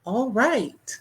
All right.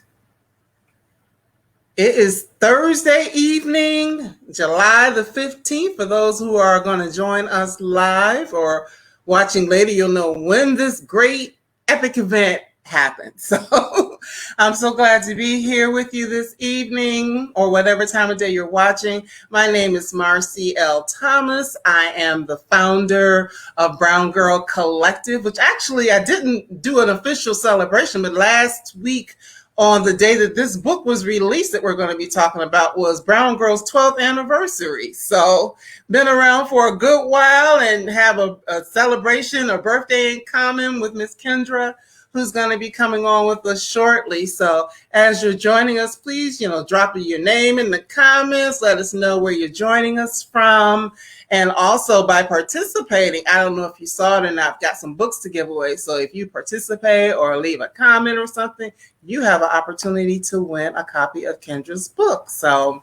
It is Thursday evening, July the 15th. For those who are going to join us live or watching later, you'll know when this great epic event happened. So I'm so glad to be here with you this evening or whatever time of day you're watching. My name is Marcy L. Thomas. I am the founder of Brown Girl Collective, which actually I didn't do an official celebration, but last week on the day that this book was released that we're going to be talking about was Brown Girl's 12th anniversary. So been around for a good while and have a celebration, a birthday in common with Miss Kendra, who's going to be coming on with us shortly. So as you're joining us, please, drop your name in the comments. Let us know where you're joining us from. And also by participating, I don't know if you saw it or not, I've got some books to give away. So if you participate or leave a comment or something, you have an opportunity to win a copy of Kendra's book. So,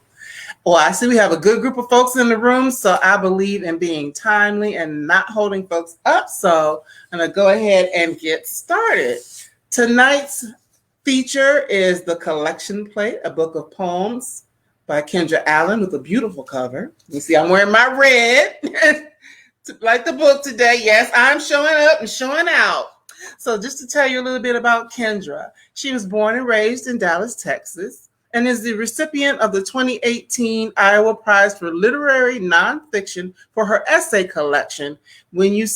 well, I see we have a good group of folks in the room. So I believe in being timely and not holding folks up. So I'm going to go ahead and get started. Tonight's feature is The Collection Plate, a book of poems by Kendra Allen with a beautiful cover. You see, I'm wearing my red, like the book today. Yes, I'm showing up and showing out. So just to tell you a little bit about Kendra, she was born and raised in Dallas, Texas, and is the recipient of the 2018 Iowa Prize for Literary Nonfiction for her essay collection, When You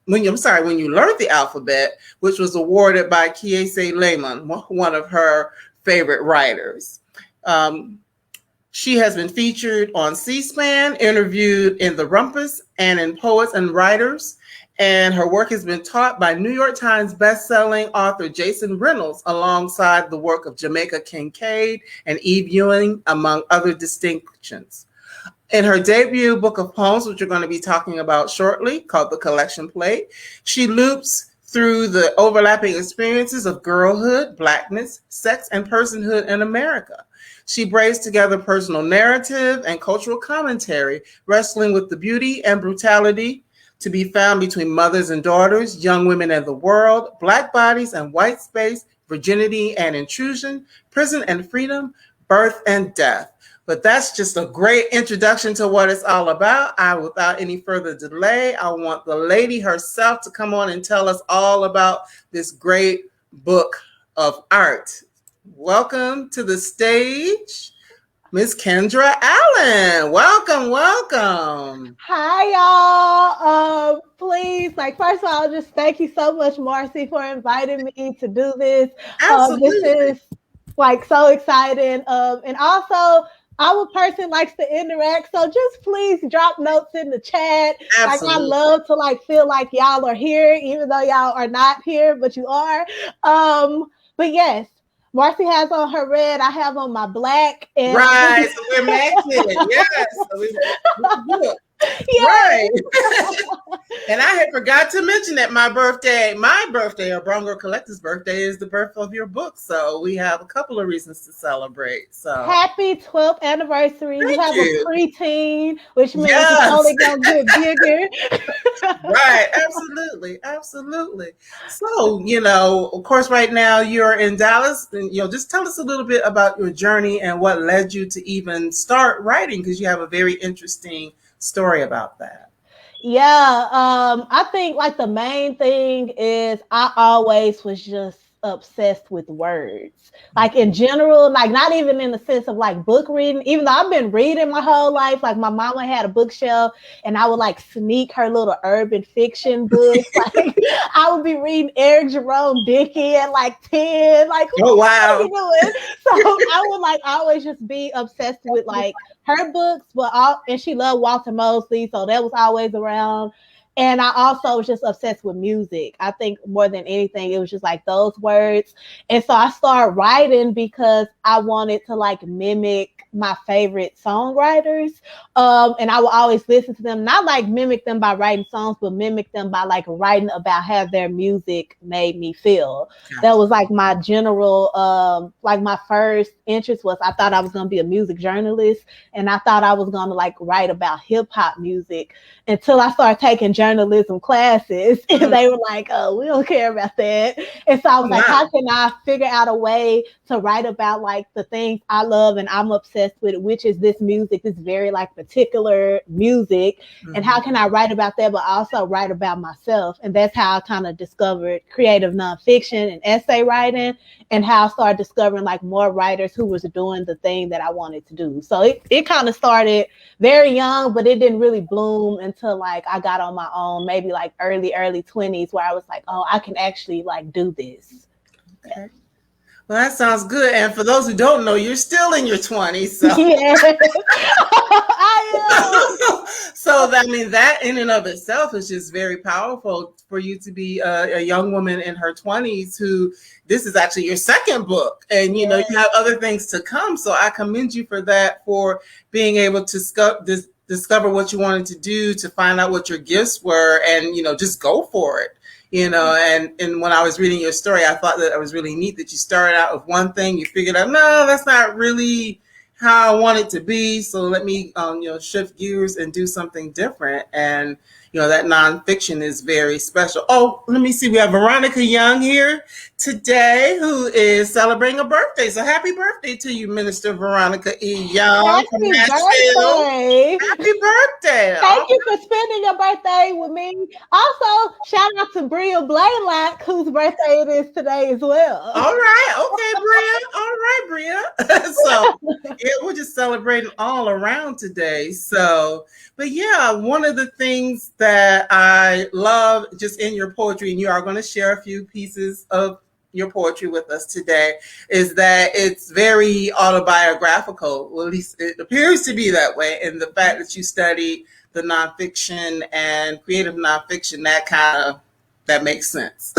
Learn the Alphabet, which was awarded by Kiese Lehman, one of her favorite writers. She has been featured on C-SPAN, interviewed in The Rumpus, and in Poets and Writers. And her work has been taught by New York Times bestselling author Jason Reynolds, alongside the work of Jamaica Kincaid and Eve Ewing, among other distinctions. In her debut book of poems, which we're going to be talking about shortly, called The Collection Plate, she loops through the overlapping experiences of girlhood, Blackness, sex, and personhood in America. She braids together personal narrative and cultural commentary, wrestling with the beauty and brutality to be found between mothers and daughters, young women and the world, Black bodies and white space, virginity and intrusion, prison and freedom, birth and death. But that's just a great introduction to what it's all about. Without any further delay, I want the lady herself to come on and tell us all about this great book of art. Welcome to the stage, Miss Kendra Allen. Welcome. Hi, y'all. Please, first of all, just thank you so much, Marcy, for inviting me to do this. Absolutely. This is so exciting. And also, our person likes to interact, so just please drop notes in the chat. Absolutely. I love to feel like y'all are here, even though y'all are not here, but you are. But yes. Marcy has on her red. I have on my black. And right. So we're matching. Yes. So yes. Right. And I had forgot to mention that my birthday, or Brown Girl Collective's birthday, is the birth of your book. So we have a couple of reasons to celebrate. So happy 12th anniversary. Thank you have you. A preteen, which means it's only going to get bigger. Right. Absolutely. So, of course, right now you're in Dallas. And, just tell us a little bit about your journey and what led you to even start writing, because you have a very interesting story about that. Yeah, I think the main thing is I always was just obsessed with words. In general, not even in the sense of book reading, even though I've been reading my whole life. My mama had a bookshelf and I would sneak her little urban fiction books. I would be reading Eric Jerome Dickey at 10. Oh wow. What are you doing? So I would always just be obsessed with her books, and she loved Walter Mosley, so that was always around. And I also was just obsessed with music. I think more than anything, it was just those words. And so I started writing because I wanted to mimic my favorite songwriters. And I would always listen to them, not mimic them by writing songs, but mimic them by writing about how their music made me feel. That was my general, my first interest was I thought I was going to be a music journalist. And I thought I was going to write about hip hop music until I started taking journalism classes, and they were like, oh, we don't care about that. And so I was like, how can I figure out a way to write about like the things I love and I'm obsessed with, which is this music, this very like particular music. And how can I write about that, but also write about myself? And that's how I kind of discovered creative nonfiction and essay writing, and how I started discovering like more writers who was doing the thing that I wanted to do. So it kind of started very young, but it didn't really bloom until like I got on my own, maybe like early 20s, where I was like, oh, I can actually like do this. Okay. Well, that sounds good. And for those who don't know, you're still in your 20s. So, yeah. I am. So I mean, that in and of itself is just very powerful for you to be a young woman in her 20s who this is actually your second book, and you know you have other things to come. So I commend you for that, for being able to discover what you wanted to do, to find out what your gifts were, and you know just go for it. You know, and when I was reading your story, I thought that it was really neat that you started out with one thing, you figured out, no, that's not really how I want it to be. So let me, shift gears and do something different. And, you know, that nonfiction is very special. Oh, let me see. We have Veronica Young here today, who is celebrating a birthday. So happy birthday to you, Minister Veronica E. Young from Nashville. Happy birthday. Thank you for spending your birthday with me. Also, shout out to Bria Blaylock, whose birthday it is today as well. All right. Okay, Bria. All right, Bria. So, yeah, we're just celebrating all around today. So, but yeah, one of the things that I love just in your poetry, and you are going to share a few pieces of your poetry with us today, is that it's very autobiographical. Well, at least it appears to be that way. And the fact that you study the nonfiction and creative nonfiction, that makes sense.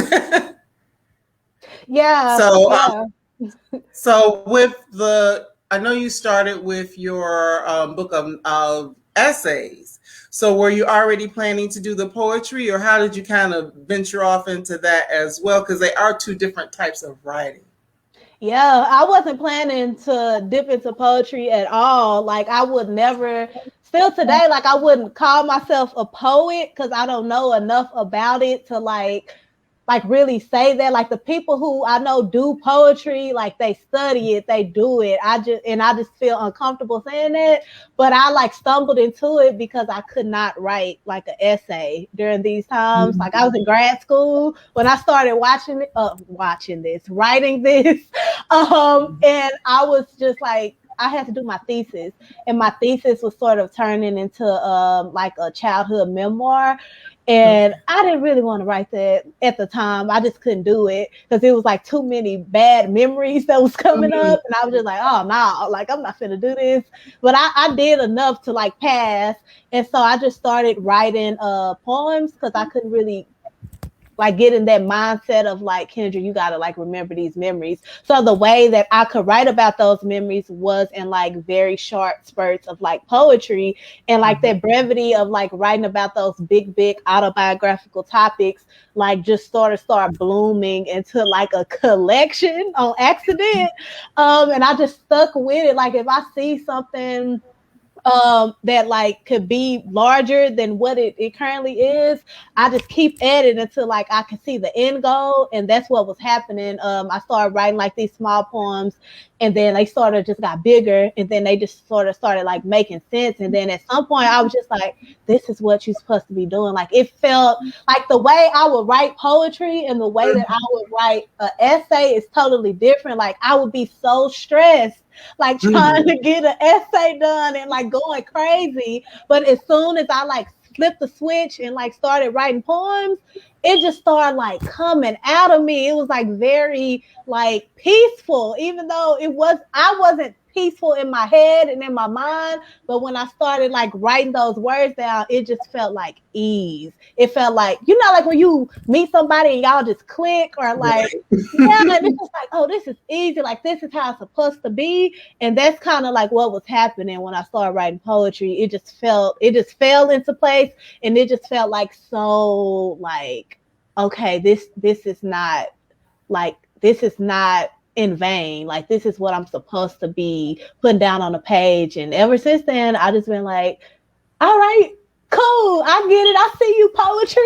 Yeah. So, so with I know you started with your book of essays. So were you already planning to do the poetry, or how did you kind of venture off into that as well? Because they are two different types of writing. Yeah, I wasn't planning to dip into poetry at all. Like I would never, still today, like I wouldn't call myself a poet because I don't know enough about it to like really say that. Like the people who I know do poetry, like they study it, they do it. I just feel uncomfortable saying that. But I like stumbled into it because I could not write like an essay during these times. Like I was in grad school when I started writing this. And I was just like, I had to do my thesis, and my thesis was sort of turning into like a childhood memoir. And I didn't really want to write that at the time. I just couldn't do it because it was like too many bad memories that was coming up. And I was just like, oh, no, like I'm not finna do this. But I did enough to like pass. And so I just started writing poems because I couldn't really like get in that mindset of like, Kendra, you gotta like remember these memories. So the way that I could write about those memories was in like very short spurts of like poetry, and like that brevity of like writing about those big autobiographical topics, like just sort of start blooming into like a collection on accident. And I just stuck with it. Like if I see something that like could be larger than what it currently is, I just keep at it until like I can see the end goal. And that's what was happening. I started writing like these small poems, and then they sort of just got bigger, and then they just sort of started like making sense. And then at some point I was just like, this is what you're supposed to be doing. Like it felt like the way I would write poetry and the way that I would write an essay is totally different. Like I would be so stressed like trying to get an essay done and like going crazy. But as soon as I like flipped the switch and like started writing poems, it just started like coming out of me. It was like very like peaceful, even though I wasn't peaceful in my head and in my mind. But when I started like writing those words down, it just felt like ease. It felt like, you know, like when you meet somebody and y'all just click, or like, yeah, and it's just like, oh, this is easy. Like this is how it's supposed to be. And that's kind of like what was happening when I started writing poetry. It just fell into place, and it just felt like so like, okay, this is not in vain. Like this is what I'm supposed to be putting down on the page. And ever since then, I just been like, all right, cool, I get it. I see you poetry.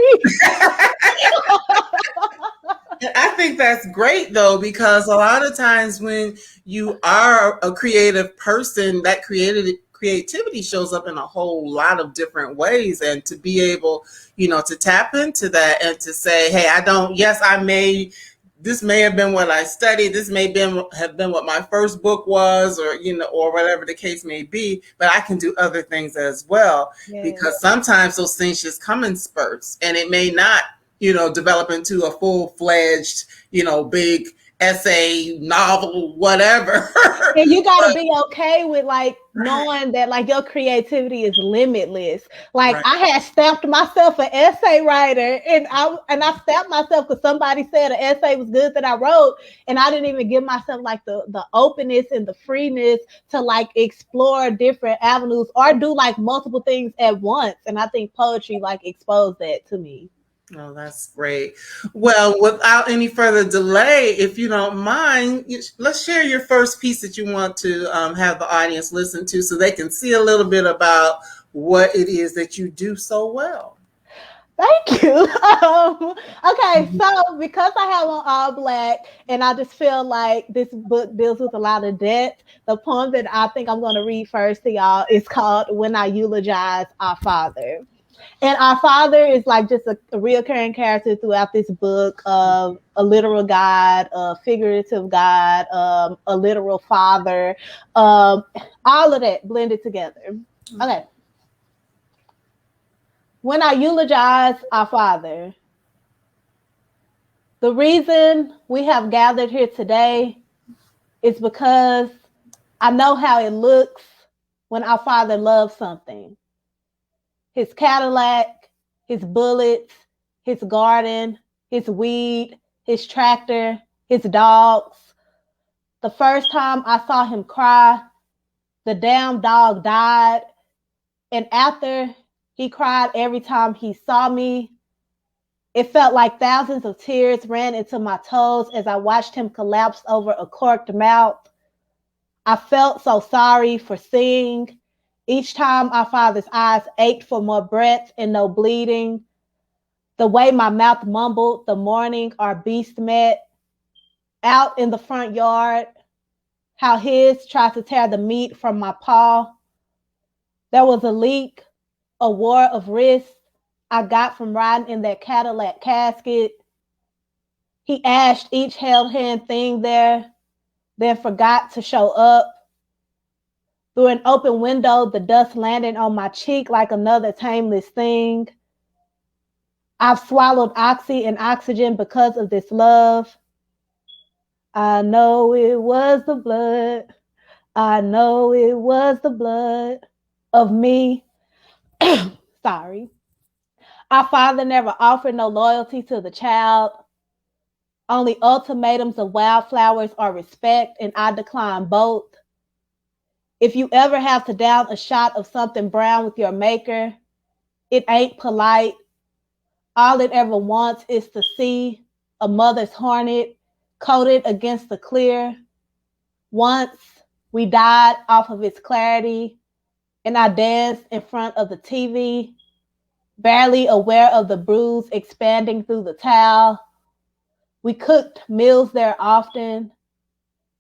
I think that's great though, because a lot of times when you are a creative person, that creativity shows up in a whole lot of different ways. And to be able, to tap into that and to say, hey, this may have been what I studied. This may have been what my first book was, or whatever the case may be. But I can do other things as well, because sometimes those things just come in spurts, and it may not, develop into a full-fledged, big essay, novel, whatever. And you gotta be okay with knowing that your creativity is limitless. Right. I had stamped myself an essay writer, and I stamped myself because somebody said an essay was good that I wrote, and I didn't even give myself the openness and the freeness to explore different avenues or do multiple things at once. And I think poetry exposed that to me. Oh, that's great. Well, without any further delay, if you don't mind, let's share your first piece that you want to have the audience listen to so they can see a little bit about what it is that you do so well. Thank you. Okay, so because I have on all black and I just feel like this book deals with a lot of depth, the poem that I think I'm going to read first to y'all is called When I Eulogize Our Father. And our father is just a reoccurring character throughout this book, a literal God, a figurative God, a literal father, all of that blended together. Okay. When I eulogize our father, the reason we have gathered here today is because I know how it looks when our father loves something. His Cadillac, his bullets, his garden, his weed, his tractor, his dogs. The first time I saw him cry, the damn dog died. And after he cried every time he saw me, it felt like thousands of tears ran into my toes as I watched him collapse over a corked mouth. I felt so sorry for seeing. Each time our father's eyes ached for more breath and no bleeding. The way my mouth mumbled the morning our beast met. Out in the front yard, how his tried to tear the meat from my paw. There was a leak, a war of wrists I got from riding in that Cadillac casket. He ashed each held hand thing there, then forgot to show up. Through an open window, the dust landed on my cheek like another tameless thing. I've swallowed oxy and oxygen because of this love. I know it was the blood. I know it was the blood of me. Sorry. Our father never offered no loyalty to the child. Only ultimatums of wildflowers or respect, and I decline both. If you ever have to down a shot of something brown with your maker, it ain't polite. All it ever wants is to see a mother's hornet coated against the clear. Once we died off of its clarity, and I danced in front of the TV, barely aware of the bruise expanding through the towel. We cooked meals there often.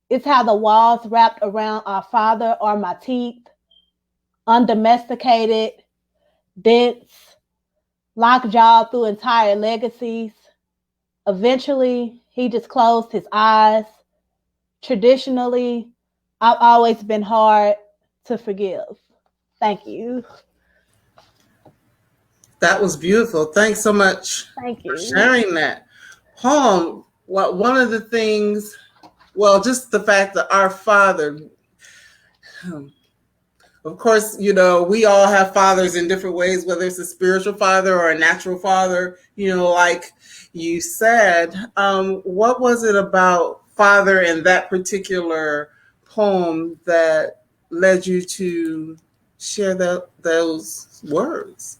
It's how the walls wrapped around our father are my teeth, undomesticated, dense, lockjawed through entire legacies. Eventually, he just closed his eyes. Traditionally, I've always been hard to forgive. Thank you. That was beautiful. Thanks so much for sharing that. Poem, one of the things, just the fact that our father, of course, we all have fathers in different ways, whether it's a spiritual father or a natural father, like you said. What was it about father in that particular poem that led you to share those words?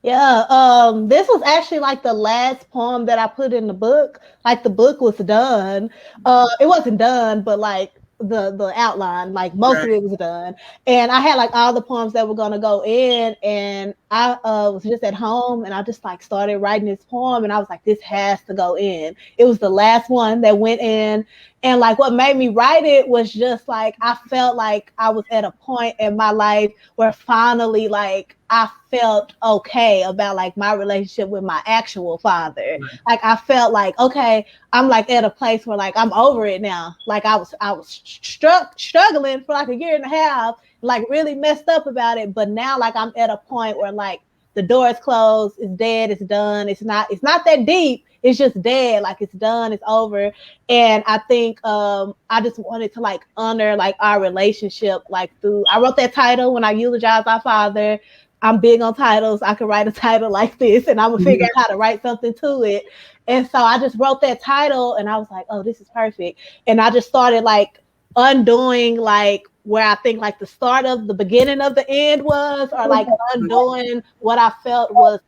Yeah, this was actually the last poem that I put in the book. The book was done. It wasn't done, but the outline, like most Right. of it was done, and I had like all the poems that were gonna go in, and I was just at home, and I just like started writing this poem, and I was like, this has to go in. It was the last one that went in, and like what made me write it was just like I felt like I was at a point in my life where finally like I felt okay about like my relationship with my actual father. Like I felt like, okay, I'm like at a place where like I'm over it now. Like I was struggling for like a year and a half, like really messed up about it. But now like I'm at a point where like the door is closed, it's dead, it's done. It's not that deep. It's just dead. Like it's done, it's over. And I think I just wanted to like honor like our relationship, like through I wrote that title when I eulogized our father. I'm big on titles. I could write a title like this and I'm gonna figure out how to write something to it. And so I just wrote that title and I was like, oh, this is perfect. And I just started like undoing like where I think like the start of the beginning of the end was, or like undoing what I felt was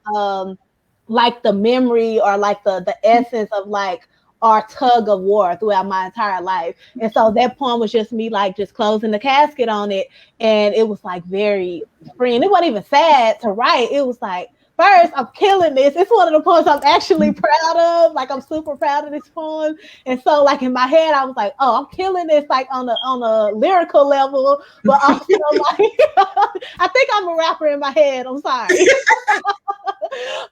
like the memory or like the essence of like our tug of war throughout my entire life. And so that poem was just me like just closing the casket on it. And it was like very free. And it wasn't even sad to write. It was like, first, I'm killing this. It's one of the poems I'm actually proud of. Like I'm super proud of this poem. And so like in my head, I was like, oh, I'm killing this like on a lyrical level, but also like I think I'm a rapper in my head. I'm sorry.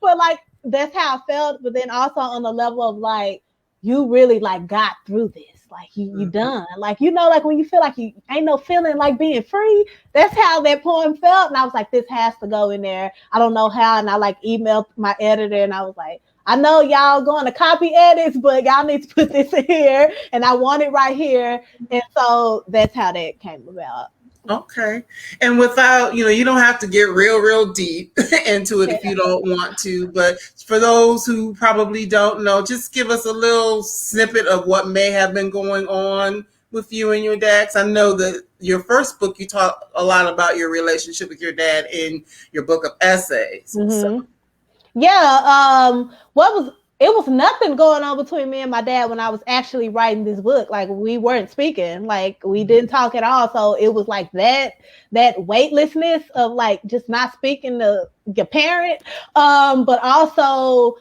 But like that's how I felt. But then also on the level of like, you really like got through this. Like you done. Like, you know, like when you feel like you ain't no feeling like being free, that's how that poem felt. And I was like, this has to go in there. I don't know how. And I like emailed my editor and I was like, I know y'all going to copy edits, but y'all need to put this in here. And I want it right here. And so that's how that came about. Okay. And without, you don't have to get real deep into it if you don't want to. But for those who probably don't know, just give us a little snippet of what may have been going on with you and your dad. 'Cause I know that your first book, you talk a lot about your relationship with your dad in your book of essays. Mm-hmm. So. Yeah. It was nothing going on between me and my dad when I was actually writing this book. Like we weren't speaking, like we didn't talk at all. So it was like that weightlessness of like just not speaking to your parent. But also,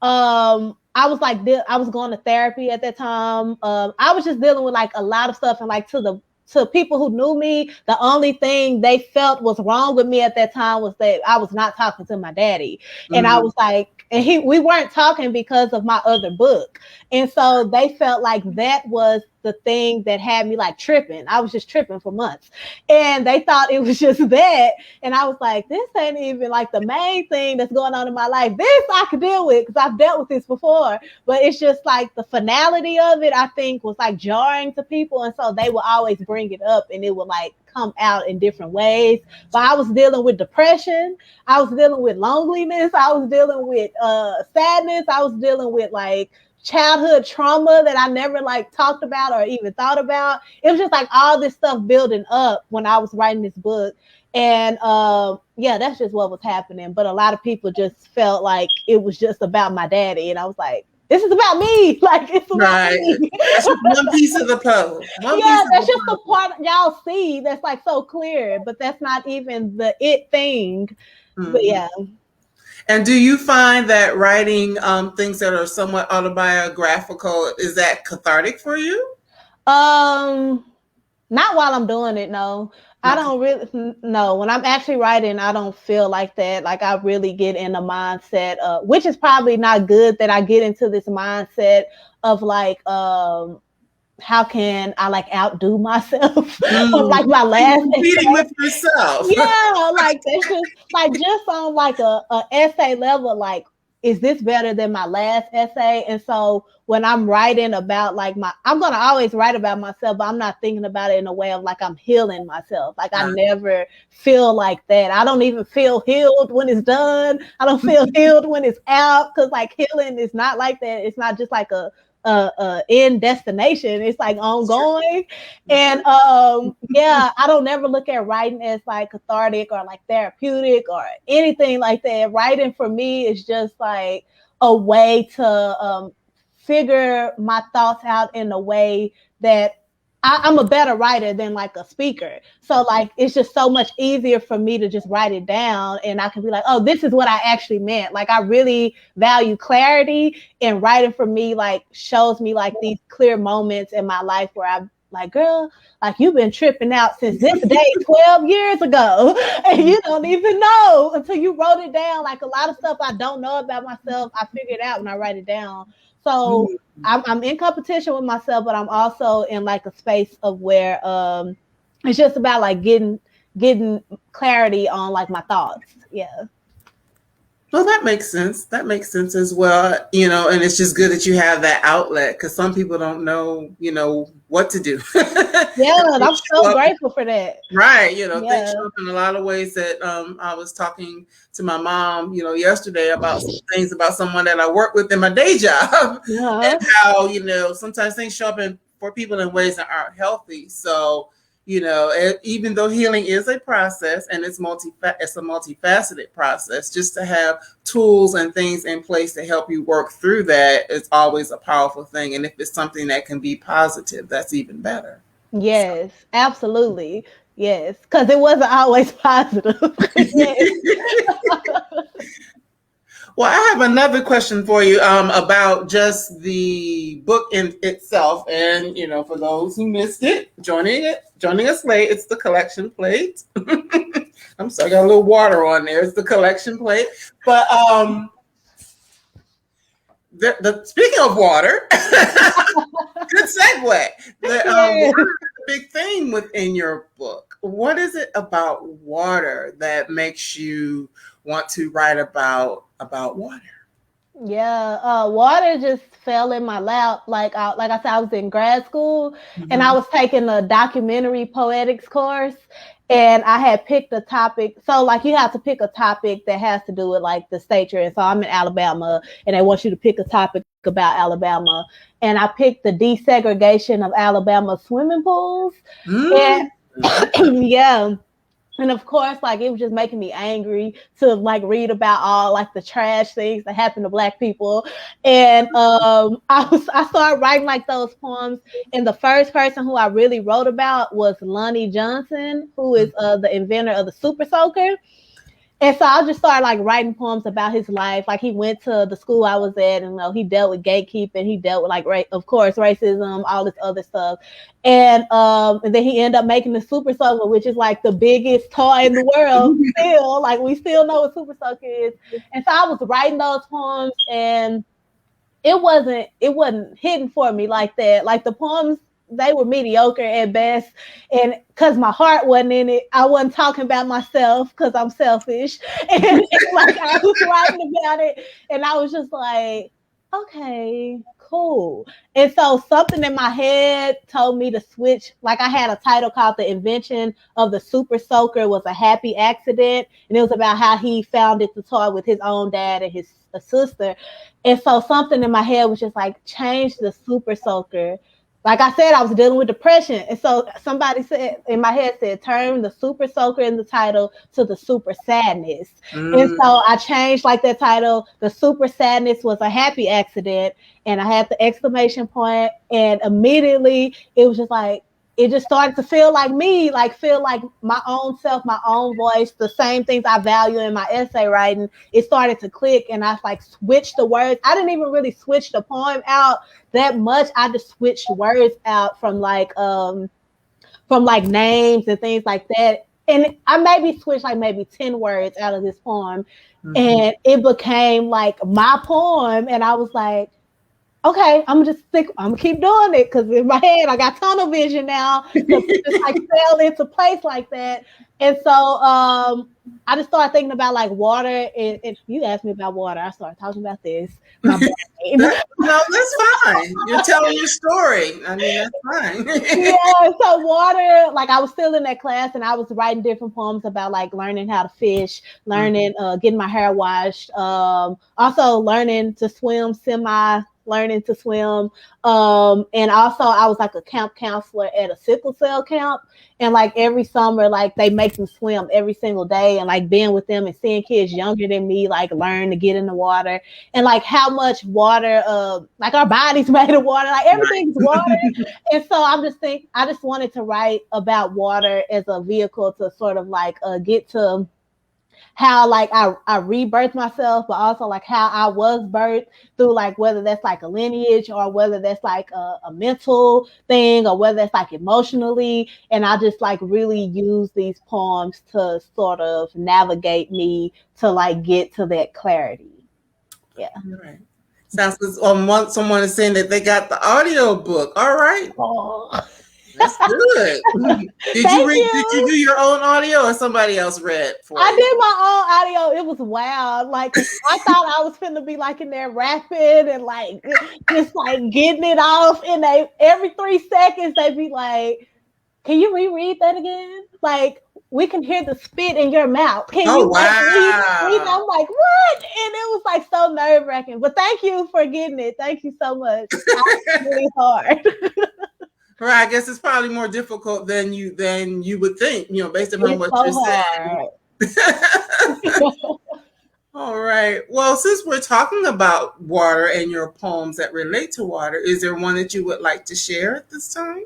I was like, I was going to therapy at that time. I was just dealing with like a lot of stuff, and like to people who knew me, the only thing they felt was wrong with me at that time was that I was not talking to my daddy. And I was like, and we weren't talking because of my other book. And so they felt like that was the thing that had me like tripping. I was just tripping for months. And they thought it was just that. And I was like, this ain't even like the main thing that's going on in my life. This I could deal with because I've dealt with this before. But it's just like the finality of it, I think, was like jarring to people. And so they would always bring it up and it would like come out in different ways. But I was dealing with depression. I was dealing with loneliness. I was dealing with sadness. I was dealing with like childhood trauma that I never like talked about or even thought about. It was just like all this stuff building up when I was writing this book. And yeah, that's just what was happening. But a lot of people just felt like it was just about my daddy. And I was like, this is about me. Like, it's about me. That's just one piece of the puzzle. That's just the part y'all see that's like so clear, but that's not even the it thing. But yeah. And do you find that writing things that are somewhat autobiographical, is that cathartic for you? Not while I'm doing it, no. I don't really no. When I'm actually writing, I don't feel like that. Like I really get in the mindset which is probably not good that I get into this mindset of like how can I like outdo myself on like my last competing with yourself? Yeah, like that's just on like a essay level, like is this better than my last essay? And so when I'm writing about like I'm gonna always write about myself, but I'm not thinking about it in a way of like I'm healing myself. Like I never feel like that. I don't even feel healed when it's done. I don't feel healed when it's out, because like healing is not like that. It's not just like a end destination. It's like ongoing. And yeah, I don't never look at writing as like cathartic or like therapeutic or anything like that. Writing for me is just like a way to figure my thoughts out in a way that I'm a better writer than like a speaker. So like it's just so much easier for me to just write it down, and I can be like, oh, this is what I actually meant. Like I really value clarity, and writing for me like shows me like these clear moments in my life where I'm like, girl, like you've been tripping out since this day 12 years ago, and you don't even know until you wrote it down. Like a lot of stuff I don't know about myself, I figure it out when I write it down. So I'm in competition with myself, but I'm also in like a space of where it's just about like getting clarity on like my thoughts. Yeah. Well, that makes sense. That makes sense as well. You know, and it's just good that you have that outlet, because some people don't know, you know, what to do. Yeah, I'm so grateful for that. Right. You know, things show up in a lot of ways that I was talking to my mom, you know, yesterday about some things about someone that I work with in my day job, and how, you know, sometimes things show up for people in ways that aren't healthy. So, you know, even though healing is a process, and it's a multifaceted process, just to have tools and things in place to help you work through that is always a powerful thing. And if it's something that can be positive, that's even better. Yes, absolutely. Yes, because it wasn't always positive. Yes. Well, I have another question for you about just the book in itself. And, you know, for those who missed it, joining us late, it's the collection plate. I'm sorry, I got a little water on there. It's the collection plate. But speaking of water, good segue. Water is a big theme within your book. What is it about water that makes you want to write about water? Yeah, water just fell in my lap. Like I said, I was in grad school, and I was taking a documentary poetics course, and I had picked a topic. So like you have to pick a topic that has to do with like the state you're in. So I'm in Alabama, and they want you to pick a topic about Alabama, and I picked the desegregation of Alabama swimming pools. And yeah. And of course, like it was just making me angry to like read about all like the trash things that happen to Black people. And I started writing like those poems. And the first person who I really wrote about was Lonnie Johnson, who is the inventor of the Super Soaker. And so I just started like writing poems about his life. Like he went to the school I was at, and you know, he dealt with gatekeeping. He dealt with like, of course, racism, all this other stuff. And then he ended up making the Super Soaker, which is like the biggest toy in the world. Still, like we still know what Super Soaker is. And so I was writing those poems, and it wasn't hitting for me like that. Like the poems, they were mediocre at best, and because my heart wasn't in it, I wasn't talking about myself because I'm selfish, and like I was writing about it, and I was just like, okay, cool. And so something in my head told me to switch. Like I had a title called "The Invention of the Super Soaker Was a Happy Accident," and it was about how he founded the toy with his own dad and his sister. And so something in my head was just like, change the Super Soaker. Like I said, I was dealing with depression. And so somebody said in my head said, turn the Super Soaker in the title to the Super Sadness. And so I changed like that title. The Super Sadness Was a Happy Accident. And I had the exclamation point, and immediately it was just like, it just started to feel like me, like feel like my own self, my own voice, the same things I value in my essay writing. It started to click, and I like switched the words. I didn't even really switch the poem out that much. I just switched words out from like names and things like that. And I maybe switched like maybe 10 words out of this poem, and it became like my poem. And I was like, okay, I'm gonna keep doing it, because in my head I got tunnel vision now. So it just like fell into place like that. And so I just started thinking about like water. And you asked me about water, I started talking about this. No, that's fine. You're telling your story. I mean, that's fine. Yeah, so water, like I was still in that class, and I was writing different poems about like learning how to fish, learning, getting my hair washed, also learning to swim learning to swim. And also I was like a camp counselor at a sickle cell camp. And like every summer, like they make them swim every single day, and like being with them and seeing kids younger than me, like learn to get in the water, and like how much water, like our bodies made of water, like everything's water. And so I just wanted to write about water as a vehicle to sort of like get to how like I rebirthed myself, but also like how I was birthed through like whether that's like a lineage or whether that's like a mental thing or whether it's like emotionally. And I just like really use these poems to sort of navigate me to like get to that clarity. Yeah. All right. Sounds like someone is saying that they got the audio book. All right. Oh. That's good. Did you do your own audio or somebody else read for you? I did my own audio. It was wild. Like I thought I was finna be like in there rapping and like just like getting it off. And they every 3 seconds they be like, "Can you reread that again? Like we can hear the spit in your mouth. Can you like read?" I'm like, what? And it was like so nerve-wracking. But thank you for getting it. Thank you so much. It's really hard. Right, I guess it's probably more difficult than you would think, based upon what you're saying. All right. Well, since we're talking about water and your poems that relate to water, is there one that you would like to share at this time?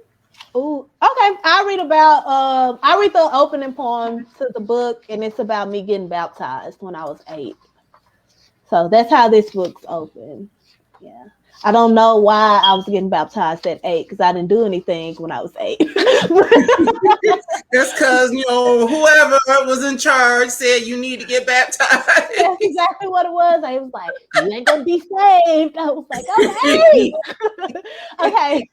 Ooh, okay. I read the opening poem to the book, and it's about me getting baptized when I was 8. So that's how this book's open. Yeah. I don't know why I was getting baptized at 8 because I didn't do anything when I was 8. That's because, whoever was in charge said you need to get baptized. That's exactly what it was. I was like, you ain't going to be saved. I was like, okay. Okay.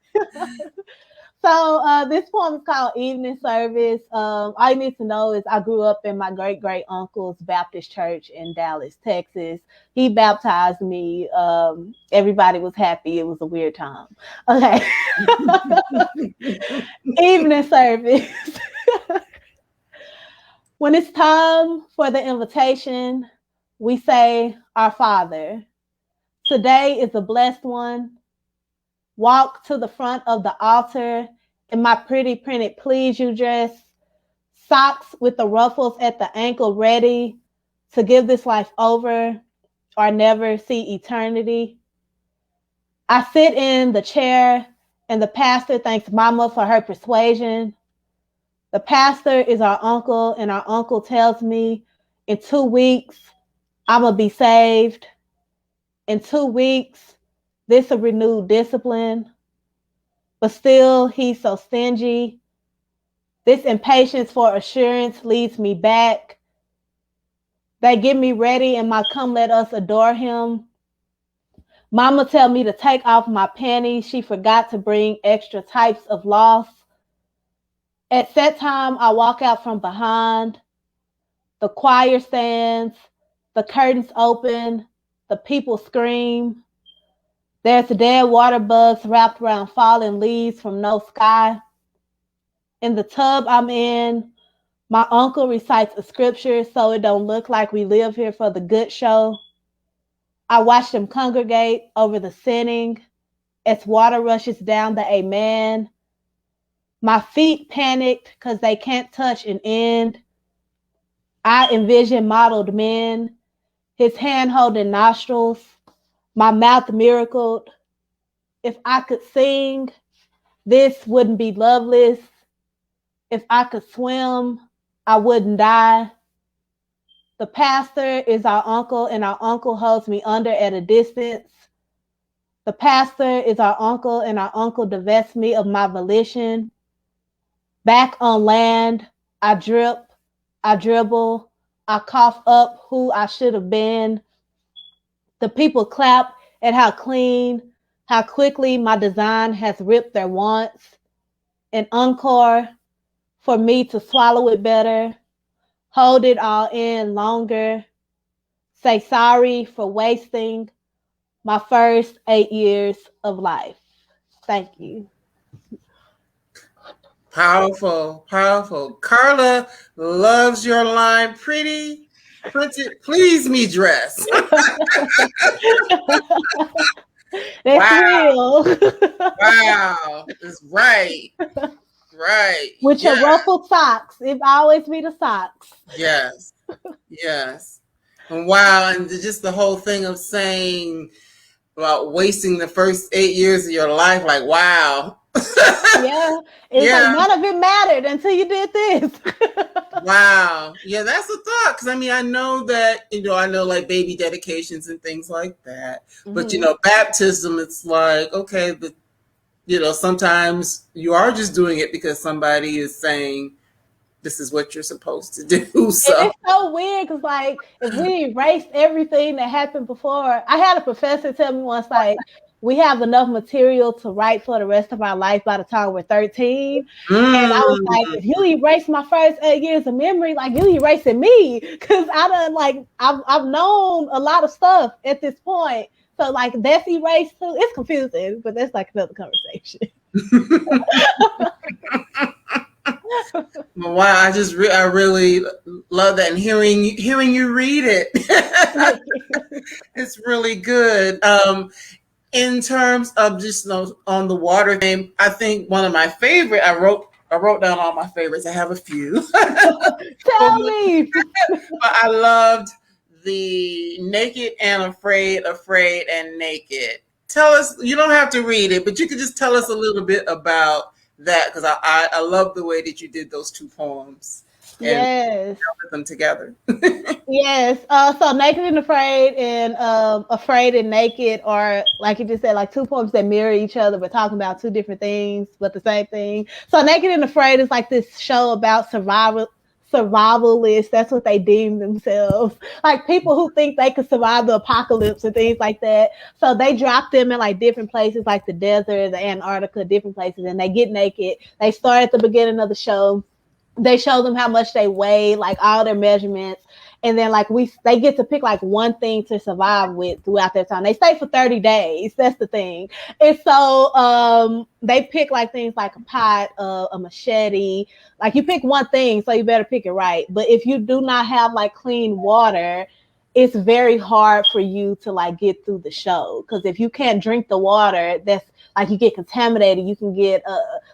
So this poem is called Evening Service. All you need to know is I grew up in my great uncle's Baptist church in Dallas, Texas. He baptized me. Everybody was happy. It was a weird time. Okay. Evening service. When it's time for the invitation, we say, Our Father, today is a blessed one. Walk to the front of the altar in my pretty printed please you dress, socks with the ruffles at the ankle ready to give this life over or never see eternity. I sit in the chair and the pastor thanks Mama for her persuasion. The pastor is our uncle, and our uncle tells me in 2 weeks, I'm going to be saved. In 2 weeks, this a renewed discipline. But still, he's so stingy. This impatience for assurance leads me back. They get me ready and my come let us adore him. Mama tell me to take off my panties. She forgot to bring extra types of loss. At set time, I walk out from behind. The choir stands. The curtains open. The people scream. There's dead water bugs wrapped around fallen leaves from no sky. In the tub I'm in, my uncle recites a scripture so it don't look like we live here for the good show. I watch them congregate over the sinning as water rushes down the amen. My feet panicked because they can't touch an end. I envision modeled men, his hand holding nostrils, my mouth miracled. If I could sing, this wouldn't be loveless. If I could swim, I wouldn't die. The pastor is our uncle, and our uncle holds me under at a distance. The pastor is our uncle, and our uncle divests me of my volition. Back on land, I drip, I dribble, I cough up who I should have been. The people clap at how clean, how quickly my design has ripped their wants. An encore for me to swallow it better, hold it all in longer, say sorry for wasting my first 8 years of life. Thank you. Powerful, powerful. Carla loves your line, pretty, printed, please me dress. They Wow. That's right. Right. With Yeah. your ruffled socks. It always be the socks. Yes. Yes. And wow. And just the whole thing of saying about wasting the first 8 years of your life, like, wow. Yeah. It's like none of it mattered until you did this. Wow. Yeah, that's a thought. Because I mean, I know that, I know like baby dedications and things like that. But, baptism, it's like, okay, but, sometimes you are just doing it because somebody is saying, this is what you're supposed to do. So it's so weird because, like, if we erased everything that happened before, I had a professor tell me once, like, we have enough material to write for the rest of our life by the time we're 13. And I was like, if you erase my first 8 years of memory, like, you erasing me, because I've known a lot of stuff at this point. So, like, that's erased too. It's confusing, but that's like another conversation. Wow, I really love that, and hearing you read it, it's really good. In terms of just on the water game, I think one of my favorite. I wrote down all my favorites. I have a few. Tell me. But I loved the Naked and Afraid, Afraid and Naked. Tell us. You don't have to read it, but you could just tell us a little bit about that, because I love the way that you did those two poems. And put them together. Yes. So Naked and Afraid and Afraid and Naked are, like you just said, like two poems that mirror each other, but talking about two different things, but the same thing. So Naked and Afraid is like this show about survivalists. That's what they deem themselves. Like people who think they could survive the apocalypse and things like that. So they drop them in like different places, like the desert, the Antarctica, different places, and they get naked. They start at the beginning of the show. They show them how much they weigh, like all their measurements. And then like they get to pick like one thing to survive with throughout their time. They stay for 30 days. That's the thing. And so they pick like things like a pot, a machete. Like you pick one thing, so you better pick it right. But if you do not have like clean water, it's very hard for you to like get through the show. Because if you can't drink the water, that's like you get contaminated. You can get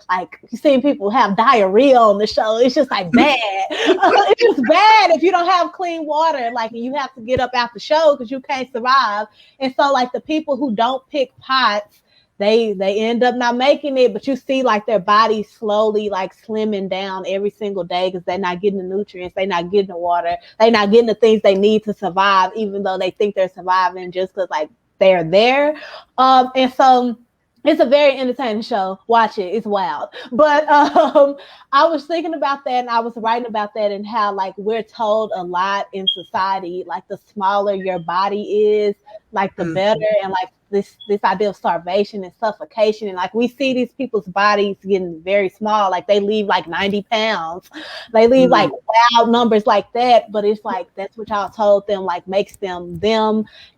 like you've seen people have diarrhea on the show. It's just like bad. It's just bad if you don't have clean water. Like you have to get up out the show because you can't survive. And so like the people who don't pick pots, they end up not making it, but you see like their body slowly like slimming down every single day because they're not getting the nutrients, they're not getting the water, they're not getting the things they need to survive, even though they think they're surviving just because like they're there. And so it's a very entertaining show. Watch it. It's wild. But I was thinking about that, and I was writing about that, and how like we're told a lot in society, like the smaller your body is, like the better, and like this idea of starvation and suffocation. And like we see these people's bodies getting very small, like they leave like 90 pounds, they leave like wild numbers like that, but it's like that's what y'all told them like makes them.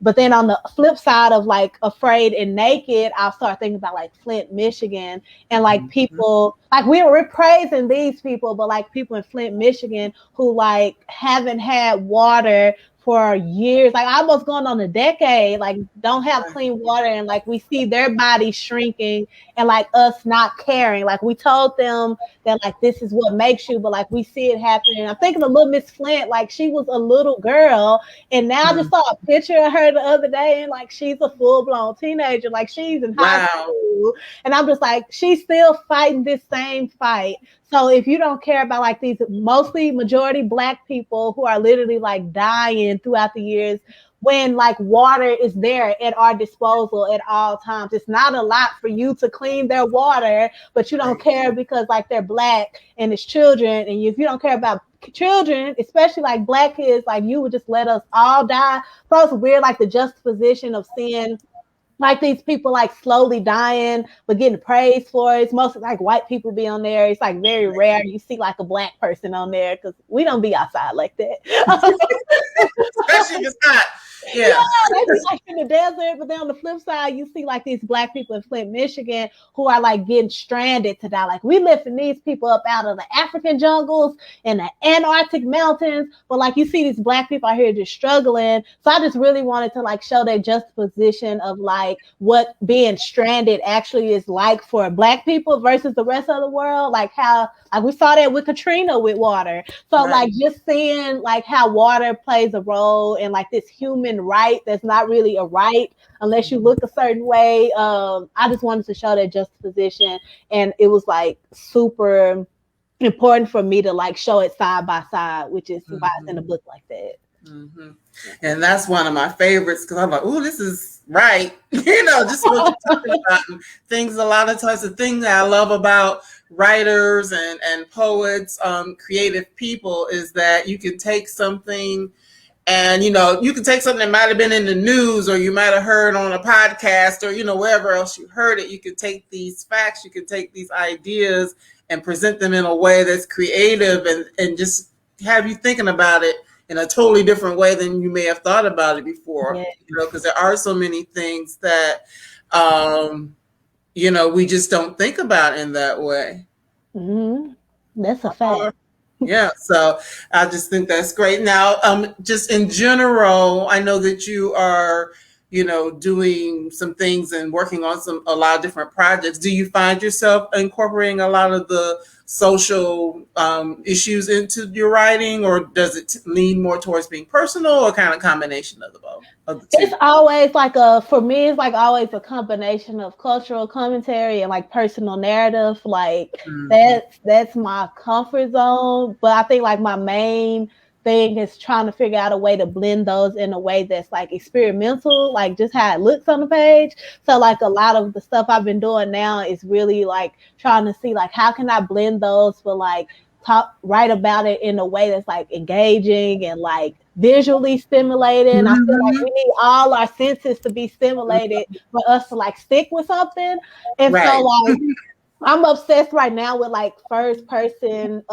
But then on the flip side of like Afraid and Naked, I'll start thinking about like Flint, Michigan, and like people like we're praising these people, but like people in Flint, Michigan who like haven't had water for years, like almost going on a decade, like don't have clean water, and like we see their bodies shrinking, and like us not caring. Like we told them that like this is what makes you, but like we see it happening. I'm thinking of little Miss Flint, like she was a little girl, and now I just saw a picture of her the other day, and like she's a full-blown teenager, like she's in high school, and I'm just like, she's still fighting this same fight. So if you don't care about like these mostly majority Black people who are literally like dying throughout the years, when like water is there at our disposal at all times, it's not a lot for you to clean their water, but you don't care because like they're Black and it's children. And if you don't care about children, especially like Black kids, like you would just let us all die. So it's weird, like the juxtaposition of seeing like these people like slowly dying but getting praised for it. It's mostly like white people be on there. It's like very rare you see like a Black person on there because we don't be outside like that. Especially if it's hot. Yeah. They be like in the desert, but then on the flip side, you see like these black people in Flint, Michigan, who are like getting stranded to die. Like we lifting these people up out of the African jungles and the Antarctic mountains, but like you see these black people out here just struggling. So I just really wanted to like show that juxtaposition of like what being stranded actually is like for black people versus the rest of the world. Like how like we saw that with Katrina with water. So like just seeing like how water plays a role in like this human right that's not really a right unless you look a certain way. I just wanted to show that juxtaposition, and it was like super important for me to like show it side by side, which is why it's in a book like that. Mm-hmm. And that's one of my favorites because I'm like, oh, this is right. Just what you're talking about. Things, a lot of times, the thing that I love about writers and poets, creative people, is that you can take something and, you can take something that might have been in the news or you might have heard on a podcast or, wherever else you heard it. You can take these facts, you can take these ideas and present them in a way that's creative and just have you thinking about it in a totally different way than you may have thought about it before. Because there are so many things that, we just don't think about in that way. Mm-hmm. That's a fact. Yeah, so I just think that's great. Now, just in general, I know that you are, doing some things and working on a lot of different projects. Do you find yourself incorporating a lot of the social issues into your writing, or does it lean more towards being personal, or kind of combination of the both? It's always like for me, it's like always a combination of cultural commentary and like personal narrative. Like that's my comfort zone. But I think like my main thing is trying to figure out a way to blend those in a way that's like experimental, like just how it looks on the page. So like a lot of the stuff I've been doing now is really like trying to see like how can I blend those for like write about it in a way that's like engaging and like visually stimulating. I feel like we need all our senses to be stimulated for us to like stick with something. And so like I'm obsessed right now with like first person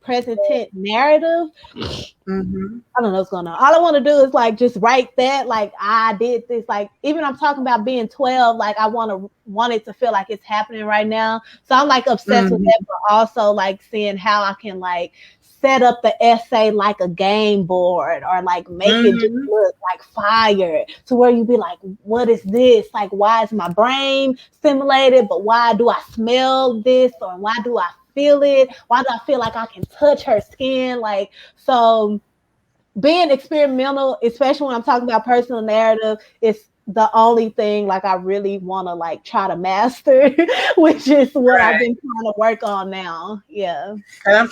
present tense narrative. I don't know what's going on. All I want to do is like just write that like I did this. Like even I'm talking about being 12, like I want it to feel like it's happening right now. So I'm like obsessed with that, but also like seeing how I can like set up the essay like a game board or like make it just look like fire to where you be like, what is this? Like, why is my brain stimulated? But why do I smell this? Or why do I feel it? Why do I feel like I can touch her skin? Like, so being experimental, especially when I'm talking about personal narrative, is the only thing like I really want to like try to master, which is what I've been trying to work on now. Yeah. And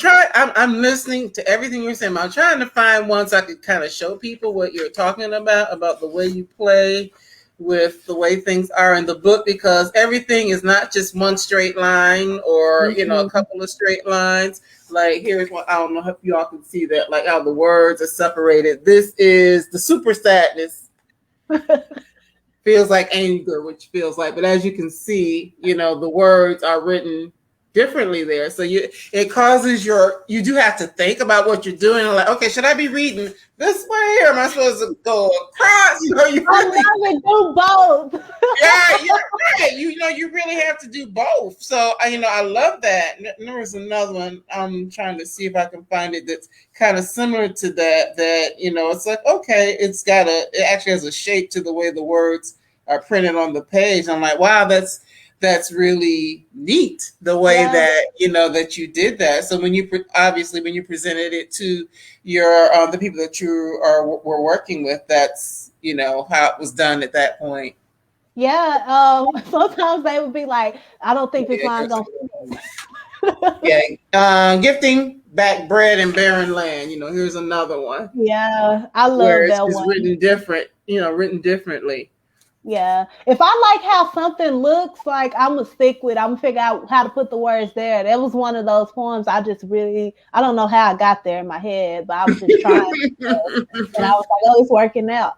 I'm listening to everything you're saying. I'm trying to find ones I could kind of show people what you're talking about the way you play with the way things are in the book, because everything is not just one straight line or, a couple of straight lines. Like here's what, I don't know if you all can see that, like how the words are separated. This is the super sadness. Feels like anger, which feels like, but as you can see, the words are written differently there. So it causes you do have to think about what you're doing. Like, okay, should I be reading this way or am I supposed to go across? You really do both. Yeah, you're right. You really have to do both. So I love that. There was another one. I'm trying to see if I can find it that's kind of similar to that. That it's like, okay, it actually has a shape to the way the words are printed on the page. I'm like, wow, that's really neat the way that that you did that. So when you presented it to your the people that you were working with, that's how it was done at that point. Yeah, sometimes they would be like, I don't think this line's gonna fit. Gifting back bread and barren land. Here's another one. Yeah, I love that one. Written different, written differently. Yeah. If I like how something looks, like I'm gonna figure out how to put the words there. That was one of those poems I don't know how I got there in my head, but I was just trying. And I was like, oh, it's working out.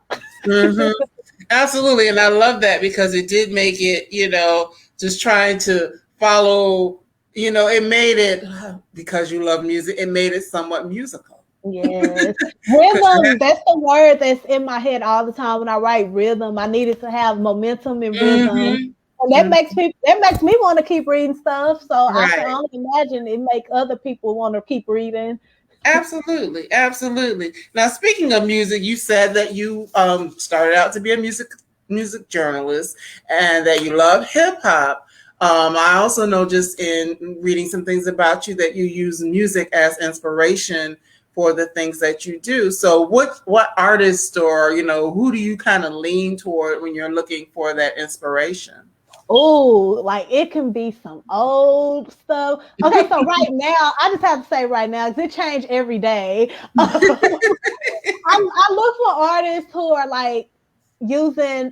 Absolutely. And I love that because it did make it, just trying to follow, it made it, because you love music, it made it somewhat musical. Yes. Rhythm, that's the word that's in my head all the time when I write rhythm. I needed to have momentum and rhythm. And that makes me want to keep reading stuff. So I can Right. only imagine it make other people want to keep reading. Absolutely, absolutely. Now, speaking of music, you said that you started out to be a music journalist and that you love hip hop. I also know just in reading some things about you that you use music as inspiration for the things that you do. So, what artist or who do you kind of lean toward when you're looking for that inspiration? Oh, like it can be some old stuff. Okay, so right now, I just have to say right now, because it changed every day. I look for artists who are like using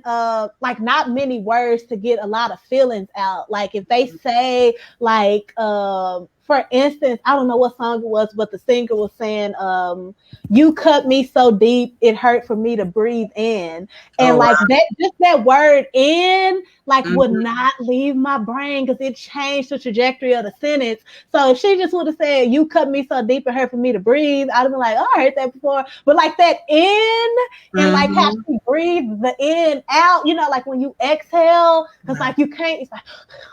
like not many words to get a lot of feelings out. Like if they say like for instance, I don't know what song it was, but the singer was saying, you cut me so deep it hurt for me to breathe in. And Oh like wow. that, just that word in like would Mhm. not leave my brain because it changed the trajectory of the sentence. So if she just would have said, you cut me so deep it hurt for me to breathe, I'd have been like, oh, I heard that before. But like that in and like how Mhm. she breathes the in out, like when you exhale, because Right. like you can't, it's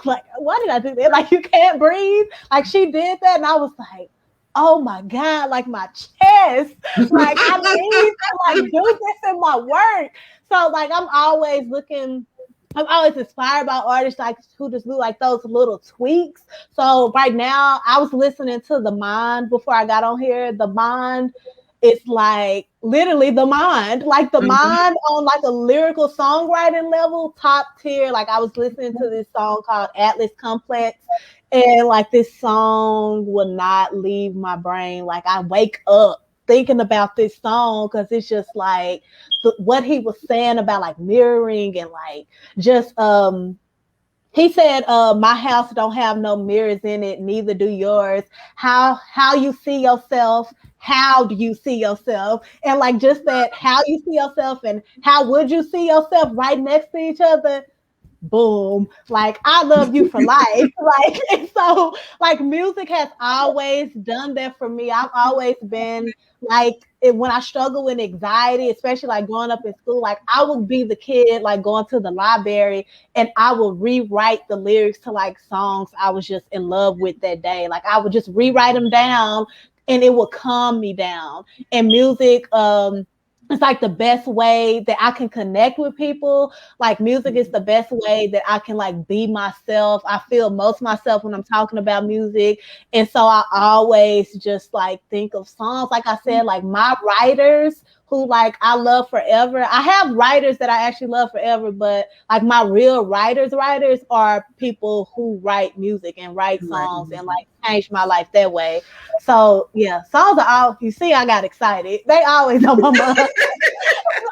like, why did I do that? Like you can't breathe. Like she did that, and I was like, oh my God, like my chest. Like I need to like do this in my work. So like I'm always inspired by artists like who just do like those little tweaks. So right now I was listening to The Mind before I got on here. The Mind, it's like literally The Mind, like The Mhm. Mind on like a lyrical songwriting level, top tier. Like I was listening to this song called Atlas Complex, and like this song will not leave my brain. Like I wake up thinking about this song because it's just like what he was saying about like mirroring and like just he said, my house don't have no mirrors in it, neither do yours. How you see yourself, how do you see yourself? And like just that how you see yourself and how would you see yourself right next to each other, boom, like I love you for life. Like and so like music has always done that for me. I've always been like when I struggle with anxiety, especially like growing up in school, like I would be the kid like going to the library and I would rewrite the lyrics to like songs I was just in love with that day. Like I would just rewrite them down and it would calm me down. And music it's like the best way that I can connect with people. Like music is the best way that I can like be myself. I feel most myself when I'm talking about music. And so I always just like think of songs. Like I said, like my writers who like I love forever. I have writers that I actually love forever, but like my real writers are people who write music and write Right. songs and like change my life that way. So yeah, songs are all you see, I got excited. They always on my mind.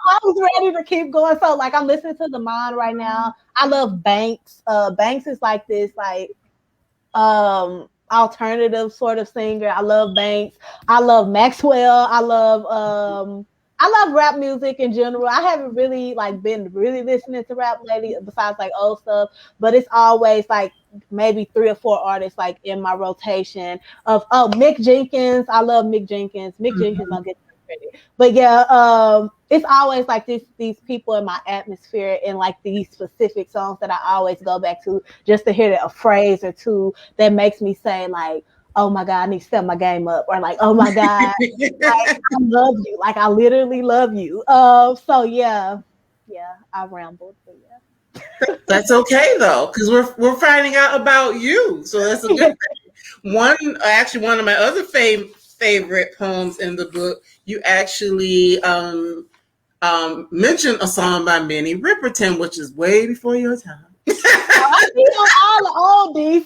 I was ready to keep going. So like I'm listening to The Mind right now. I love Banks. Banks is like this like alternative sort of singer. I love Banks. I love Maxwell. I love rap music in general. I haven't really like been really listening to rap lately besides like old stuff, but it's always like maybe 3 or 4 artists like in my rotation of Mick Jenkins. I love Mick Jenkins. Mick Jenkins Mhm. don't get credit. But yeah, it's always like these people in my atmosphere and like these specific songs that I always go back to just to hear a phrase or two that makes me say like, oh my God, I need to step my game up, or like, oh my God, like I love you, like I literally love you. So yeah, I rambled, but That's okay though, because we're finding out about you, so that's a good yeah. thing. One of my other favorite poems in the book, you actually mentioned a song by Minnie Riperton, which is way before your time. I see on all the oldies.